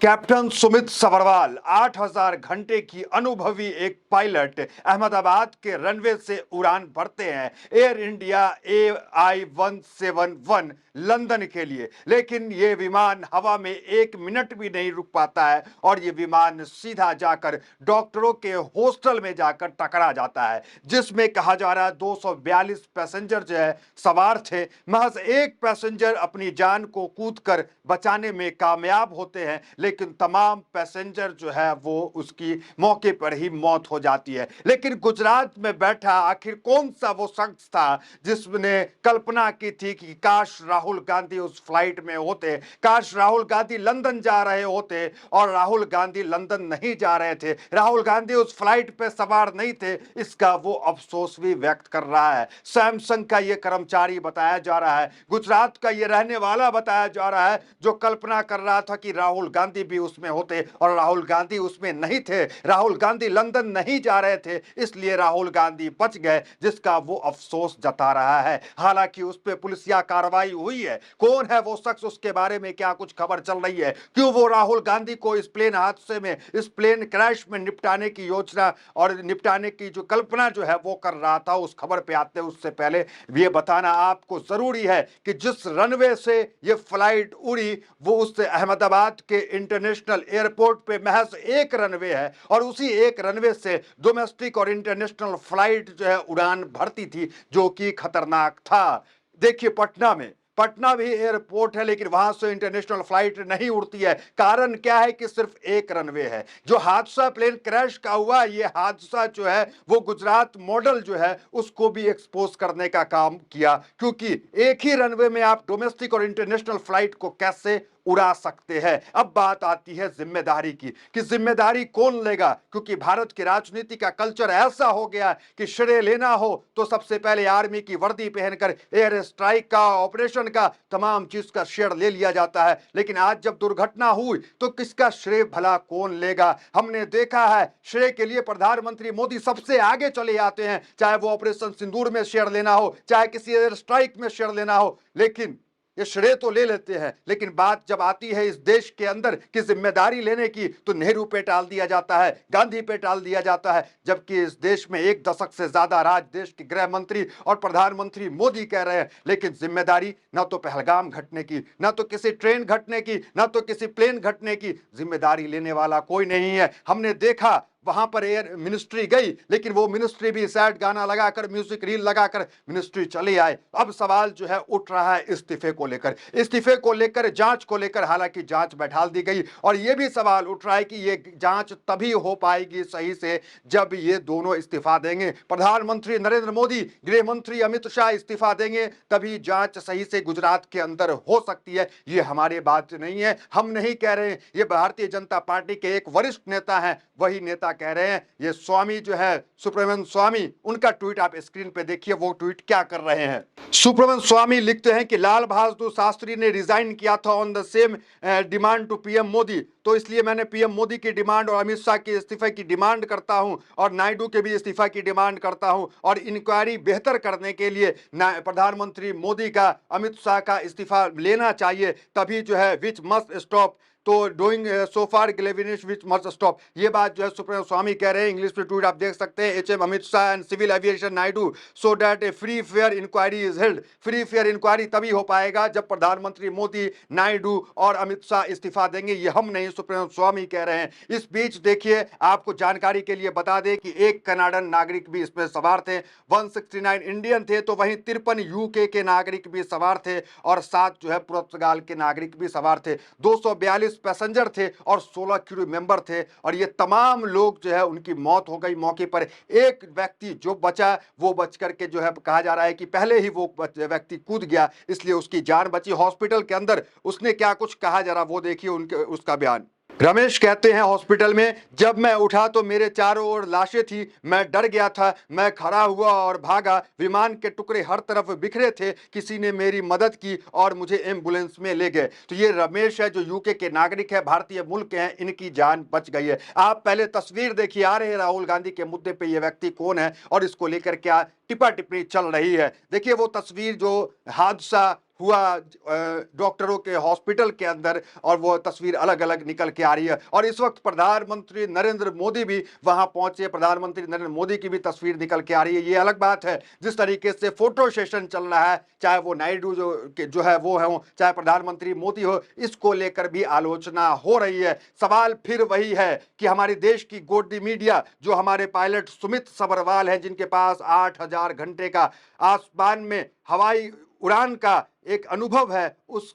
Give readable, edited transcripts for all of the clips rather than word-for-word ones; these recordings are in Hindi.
कैप्टन सुमित सबरवाल 8000 घंटे की अनुभवी एक पायलट अहमदाबाद के रनवे से उड़ान भरते हैं एयर इंडिया AI-171 लंदन के लिए। लेकिन ये विमान हवा में 1 मिनट भी नहीं रुक पाता है और ये विमान सीधा जाकर डॉक्टरों के हॉस्टल में जाकर टकरा जाता है, जिसमें कहा जा रहा है 242 पैसेंजर जो है सवार थे। महज एक पैसेंजर अपनी जान को कूदकर बचाने में कामयाब होते हैं, लेकिन तमाम पैसेंजर जो है वो उसकी मौके पर ही मौत हो जाती है। लेकिन गुजरात में बैठा आखिर कौन सा वो शख्स था जिसने कल्पना की थी कि काश राहुल गांधी उस फ्लाइट में होते, काश राहुल गांधी लंदन जा रहे होते, और राहुल गांधी लंदन नहीं जा रहे थे, राहुल गांधी उस फ्लाइट पे सवार नहीं थे। इसका वो अफसोस भी व्यक्त कर रहा है। सैमसंग का ये कर्मचारी बताया जा रहा है, गुजरात का ये रहने वाला बताया जा रहा है, जो कल्पना कर रहा था कि राहुल गांधी भी उसमें होते, और राहुल गांधी उसमें नहीं थे। राहुल गांधी लंदन नहीं जा रहे थे, इसलिए राहुल गांधी बच गए, जिसका वो अफसोस जता रहा है। हालांकि उस पर पुलिसिया कार्रवाई हुई है। कौन है वो शख्स, उसके बारे में क्या कुछ खबर चल रही है, क्यों वो राहुल गांधी को इस प्लेन हादसे में, इस प्लेन क्रैश में निपटाने की योजना और निपटाने की जो कल्पना जो है वो कर रहा था, उस खबर पे आते हैं उससे पहले ये बताना आपको जरूरी है कि जिस रनवे से ये फ्लाइट उड़ी वो उस अहमदाबाद के इंटरनेशनल एयरपोर्ट पे महज एक रनवे है, और उसी एक रनवे से डोमेस्टिक और इंटरनेशनल फ्लाइट जो है उड़ान भरती थी, जो कि खतरनाक था। देखिए पटना भी एयरपोर्ट है, लेकिन वहां से इंटरनेशनल फ्लाइट नहीं उड़ती है। कारण क्या है कि सिर्फ एक रनवे है। जो हादसा प्लेन क्रैश का हुआ, ये हादसा जो है वो गुजरात मॉडल जो है उसको भी एक्सपोज करने का काम किया, क्योंकि एक ही रनवे में आप डोमेस्टिक और इंटरनेशनल फ्लाइट को कैसे उड़ा सकते हैं। अब बात आती है जिम्मेदारी की कि जिम्मेदारी कौन लेगा, क्योंकि भारत की राजनीति का कल्चर ऐसा हो गया कि श्रेय लेना हो तो सबसे पहले आर्मी की वर्दी पहनकर एयर स्ट्राइक का, ऑपरेशन का, तमाम चीज का श्रेय ले लिया जाता है। लेकिन आज जब दुर्घटना हुई तो किसका श्रेय भला कौन लेगा। हमने देखा है श्रेय के लिए प्रधानमंत्री मोदी सबसे आगे चले आते हैं, चाहे वो ऑपरेशन सिंदूर में श्रेय लेना हो, चाहे किसी एयर स्ट्राइक में श्रेय लेना हो, लेकिन ये श्रेय तो ले लेते हैं। लेकिन बात जब आती है इस देश के अंदर की जिम्मेदारी लेने की, तो नेहरू पे टाल दिया जाता है, गांधी पे टाल दिया जाता है, जबकि इस देश में 1 दशक से ज्यादा राज देश के गृह मंत्री और प्रधानमंत्री मोदी कह रहे हैं। लेकिन जिम्मेदारी ना तो पहलगाम घटने की, ना तो किसी ट्रेन घटने की, ना तो किसी प्लेन घटने की जिम्मेदारी लेने वाला कोई नहीं है। हमने देखा वहां पर एयर मिनिस्ट्री गई, लेकिन वो मिनिस्ट्री भी सैड गाना लगाकर, म्यूजिक रील लगाकर मिनिस्ट्री चले आए। अब सवाल जो है उठ रहा है इस्तीफे को लेकर, जांच को लेकर। हालांकि जांच बैठाल दी गई, और ये भी सवाल उठ रहा है कि ये जांच तभी हो पाएगी सही से जब ये दोनों इस्तीफा देंगे। प्रधानमंत्री नरेंद्र मोदी, गृह मंत्री अमित शाह इस्तीफा देंगे, तभी जांच सही से गुजरात के अंदर हो सकती है। ये हमारी बात नहीं है, हम नहीं कह रहे हैं, ये भारतीय जनता पार्टी के एक वरिष्ठ नेता हैं, वही नेता कह रहे हैं। ये स्वामी जो है, सुब्रमण्यम स्वामी, उनका ट्वीट आप स्क्रीन पे देखिए, वो ट्वीट क्या कर रहे हैं। सुब्रमण्यम स्वामी लिखते हैं कि लाल बहादुर शास्त्री ने रिजाइन किया था on the same demand to PM Modi, तो इसलिए मैंने पीएम मोदी की डिमांड और अमित शाह के इस्तीफे की डिमांड करता हूं, और नायडू के भी इस्तीफा की डिमांड करता हूं, और इंक्वायरी बेहतर करने के लिए प्रधानमंत्री मोदी का, अमित शाह का इस्तीफा लेना चाहिए, तभी जो है which must stop to doing so far ग्लेविनिश विच मस्ट स्टॉप। ये बात जो है सुब्रमण्यम स्वामी कह रहे हैं। इंग्लिश में ट्वीट आप देख सकते हैं, HM Amit Shah and civil aviation Naidu so that a free fair inquiry is held. Free fair inquiry तभी हो पाएगा जब प्रधानमंत्री मोदी, नायडू और अमित शाह इस्तीफा देंगे। ये हम नहीं, सुब्रमण्यम स्वामी कह रहे हैं। इस बीच देखिए, आपको जानकारी के लिए बता दें कि एक कनाडन नागरिक भी इसमें सवार थे, 169 इंडियन थे, तो वहीं 53 यूके के नागरिक भी सवार थे, और 7 जो है पुर्तगाल के नागरिक भी सवार थे। 242 पैसेंजर थे और 16 क्रू मेंबर थे, और ये तमाम लोग जो है उनकी मौत हो गई मौके पर। एक व्यक्ति जो बचा, वो बच करके जो है कहा जा रहा है कि पहले ही वो व्यक्ति कूद गया, इसलिए उसकी जान बची हॉस्पिटल के अंदर। उसने क्या कुछ कहा, जरा वो देखिए उनके उसका बयान। रमेश कहते हैं, हॉस्पिटल में जब मैं उठा तो मेरे चारों ओर लाशें थी, मैं डर गया था, मैं खड़ा हुआ और भागा, विमान के टुकड़े हर तरफ बिखरे थे, किसी ने मेरी मदद की और मुझे एम्बुलेंस में ले गए। तो ये रमेश है, जो यूके के नागरिक है, भारतीय मूल के हैं, इनकी जान बच गई है। आप पहले तस्वीर देखिए, आ रहे राहुल गांधी के मुद्दे पे ये व्यक्ति कौन है और इसको लेकर क्या टिप्पणी चल रही है। देखिए वो तस्वीर, जो हादसा हुआ डॉक्टरों के हॉस्पिटल के अंदर, और वो तस्वीर अलग अलग निकल के आ रही है। और इस वक्त प्रधानमंत्री नरेंद्र मोदी भी वहां पहुंचे, प्रधानमंत्री नरेंद्र मोदी की भी तस्वीर निकल के आ रही है। ये अलग बात है जिस तरीके से फोटो सेशन चल रहा है, चाहे वो नायडू जो है वो है, चाहे प्रधानमंत्री मोदी हो, इसको लेकर भी आलोचना हो रही है। सवाल फिर वही है कि हमारे देश की गोदी मीडिया, जो हमारे पायलट सुमित सभरवाल हैं, जिनके पास 8,000 घंटे का आसमान में हवाई उड़ान का एक अनुभव है, उस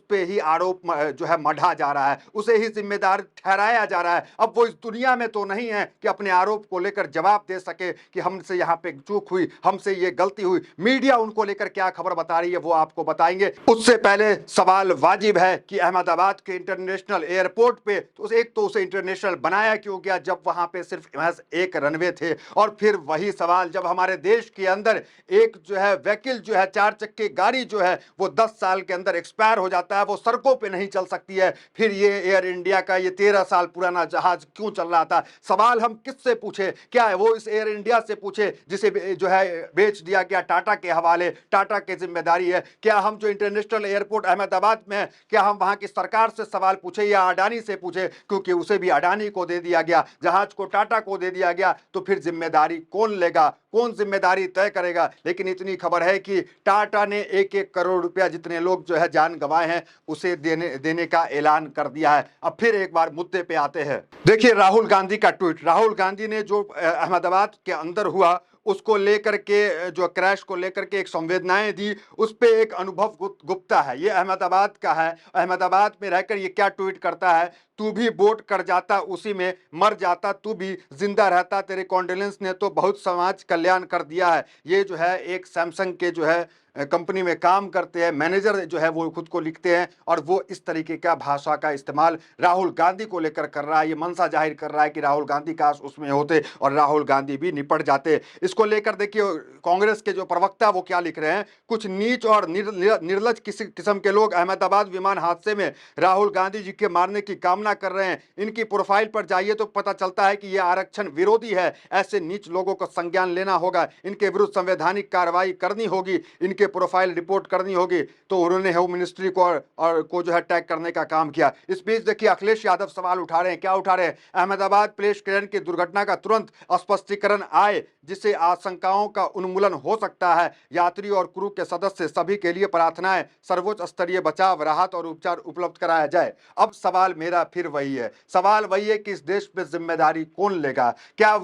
पे ही आरोप जो है मढ़ा जा रहा है, उसे ही जिम्मेदार ठहराया जा रहा है। अब वो इस दुनिया में तो नहीं है कि अपने आरोप को लेकर जवाब दे सके कि हमसे यहाँ पे चूक हुई, हमसे ये गलती हुई। मीडिया उनको लेकर क्या खबर बता रही है वो आपको बताएंगे। उससे पहले सवाल वाजिब है कि अहमदाबाद के इंटरनेशनल एयरपोर्ट पे तो उसे इंटरनेशनल बनाया क्यों गया जब वहां पे सिर्फ महज एक रनवे थे। और फिर वही सवाल, जब हमारे देश के अंदर एक जो है व्हीकल जो है, 4 चक्के गाड़ी जो है, वो 10 साल के अंदर एक्सपायर हो जाता है, वो सड़कों पे नहीं चल सकती है, फिर ये एयर इंडिया का ये 13 साल पुराना जहाज क्यों चल रहा था? सवाल हम किससे पूछे? क्या है वो इस एयर इंडिया से पूछे जिसे जो है बेच दिया गया टाटा के हवाले? टाटा की जिम्मेदारी है। क्या हम जो इंटरनेशनल एयरपोर्ट अहमदाबाद में है, क्या हम वहां की सरकार से सवाल पूछे या अडानी से पूछे? क्योंकि उसे भी अडानी को दे दिया गया, जहाज को टाटा को दे दिया गया, तो फिर जिम्मेदारी कौन लेगा, कौन जिम्मेदारी तय करेगा? लेकिन इतनी खबर है कि टाटा ने 1-1 करोड़ रुपया जितने लोग जो है जान गंवाए हैं उसे देने का ऐलान कर दिया है। अब फिर एक बार मुद्दे पे आते हैं। देखिए राहुल गांधी का ट्वीट, राहुल गांधी ने जो अहमदाबाद के अंदर हुआ उसको लेकर के, जो क्रैश को लेकर के एक संवेदनाएं दी, उस पे एक अनुभव गुप्ता है, ये अहमदाबाद का है। अहमदाबाद में रहकर ये क्या ट्वीट करता है, तू भी बोट कर जाता उसी में, मर जाता तू भी, जिंदा रहता तेरे कॉन्डोलेंस ने तो बहुत समाज कल्याण कर दिया है। ये जो है एक सैमसंग के जो है कंपनी में काम करते हैं, मैनेजर जो है वो खुद को लिखते हैं, और वो इस तरीके का भाषा का इस्तेमाल राहुल गांधी को लेकर कर रहा है। ये मनसा जाहिर कर रहा है कि राहुल गांधी काश उसमें होते और राहुल गांधी भी निपट जाते। इसको लेकर देखिए कांग्रेस के जो प्रवक्ता वो क्या लिख रहे हैं, कुछ नीच और निर्लज किस्म के लोग अहमदाबाद विमान हादसे में राहुल गांधी जी के मारने की कामना कर रहे हैं। इनकी प्रोफाइल पर जाइए तो पता चलता है कि ये आरक्षण विरोधी है। ऐसे नीच लोगों को संज्ञान लेना होगा, इनके विरुद्ध संवैधानिक कार्रवाई करनी होगी, इनके प्रोफाइल रिपोर्ट करनी होगी। तो उन्होंने होम मिनिस्ट्री को जो है टैग करने का काम किया। इस बीच देखिए अखिलेश यादव सवाल उठा रहे हैं, क्या उठा रहे हैं? अहमदाबाद प्लेस ट्रेन की दुर्घटना का तुरंत स्पष्टीकरण आए, जिससे आशंकाओं का उन्मूलन हो सकता है। यात्री और क्रू के सदस्य सभी के लिए प्रार्थनाएं, सर्वोच्च स्तरीय बचाव, राहत और उपचार उपलब्ध कराया जाए। अब सवाल मेरा फिर वही है, सवाल वही है कि इस देश पे जिम्मेदारी कौन लेगा? क्या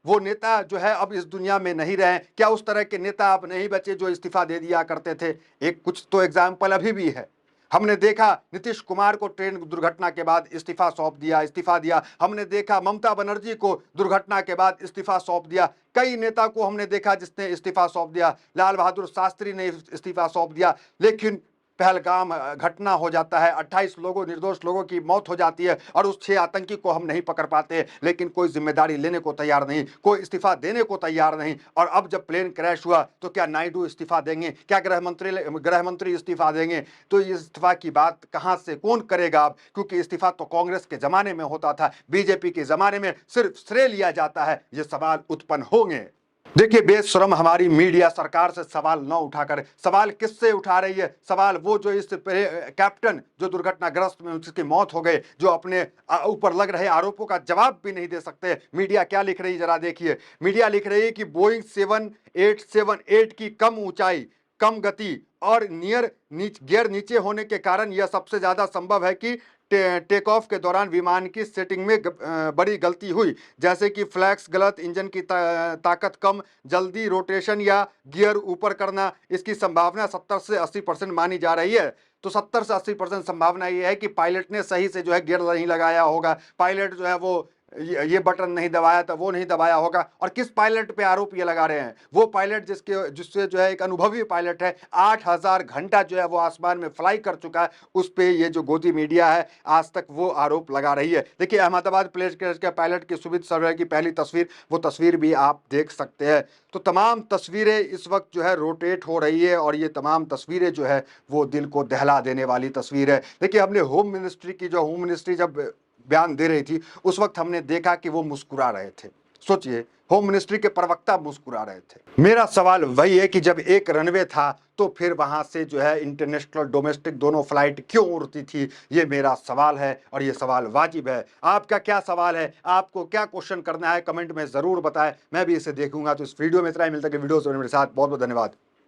वो नेता जो है अब इस दुनिया में नहीं रहे? क्या उस तरह के नेता अब नहीं बचे जो इस्तीफा दे दिया करते थे? एक कुछ तो एग्जाम्पल अभी भी है। हमने देखा नीतीश कुमार को ट्रेन दुर्घटना के बाद इस्तीफा दिया। हमने देखा ममता बनर्जी को दुर्घटना के बाद इस्तीफा सौंप दिया। कई नेता को हमने देखा जिसने इस्तीफा सौंप दिया। लाल बहादुर शास्त्री ने इस्तीफा सौंप दिया। लेकिन पहलगाम घटना हो जाता है, 28 निर्दोष लोगों की मौत हो जाती है, और उस 6 आतंकी को हम नहीं पकड़ पाते। लेकिन कोई जिम्मेदारी लेने को तैयार नहीं, कोई इस्तीफा देने को तैयार नहीं। और अब जब प्लेन क्रैश हुआ तो क्या नायडू इस्तीफा देंगे? क्या गृह मंत्री इस्तीफा देंगे? तो ये इस्तीफा की बात कहां से कौन करेगा अब? क्योंकि इस्तीफा तो कांग्रेस के जमाने में होता था, बीजेपी के जमाने में सिर्फ श्रेय लिया जाता है। ये सवाल उत्पन्न होंगे। देखिए बेशरम हमारी मीडिया सरकार से सवाल न उठाकर, सवाल किससे उठा रही है? सवाल वो जो इस कैप्टन जो दुर्घटनाग्रस्त में उसकी मौत हो गई, जो अपने ऊपर लग रहे आरोपों का जवाब भी नहीं दे सकते। मीडिया क्या लिख रही है जरा देखिए। मीडिया लिख रही है कि बोइंग 7878 की कम ऊंचाई, कम गति और गियर नीचे होने के कारण यह सबसे ज्यादा संभव है कि टेक ऑफ के दौरान विमान की सेटिंग में बड़ी गलती हुई, जैसे कि फ्लैक्स गलत, इंजन की ताकत कम, जल्दी रोटेशन या गियर ऊपर करना। इसकी संभावना 70 से 80% मानी जा रही है। तो 70 से 80% संभावना ये है कि पायलट ने सही से जो है गियर नहीं लगाया होगा, पायलट जो है वो ये बटन नहीं दबाया था, वो नहीं दबाया होगा। और किस पायलट पे आरोप ये लगा रहे हैं? वो पायलट जिससे जो है एक अनुभवी पायलट है, 8,000 घंटा जो है वो आसमान में फ्लाई कर चुका है, उस पे ये जो गोदी मीडिया है आज तक वो आरोप लगा रही है। देखिए अहमदाबाद प्लेन क्रैश के पायलट की सुमित सभरवाल की पहली तस्वीर, वो तस्वीर भी आप देख सकते हैं। तो तमाम तस्वीरें इस वक्त जो है रोटेट हो रही है, और ये तमाम तस्वीरें जो है वो दिल को दहला देने वाली तस्वीर है। देखिए हमने होम मिनिस्ट्री जब बयान दे रही थी, उस वक्त हमने देखा कि वो मुस्कुरा रहे थे। सोचिए, होम मिनिस्ट्री के प्रवक्ता मुस्कुरा रहे थे। मेरा सवाल वही है कि जब एक रनवे था तो फिर वहां से जो है इंटरनेशनल डोमेस्टिक दोनों फ्लाइट क्यों उड़ती थी, ये मेरा सवाल है और ये सवाल वाजिब है। आपका क्या सवाल है, आपको क्या क्वेश्चन करना है, कमेंट में जरूर बताएं, मैं भी इसे देखूंगा। तो इस वीडियो में इतना ही, मिलता है वीडियो से मेरे साथ। बहुत बहुत धन्यवाद।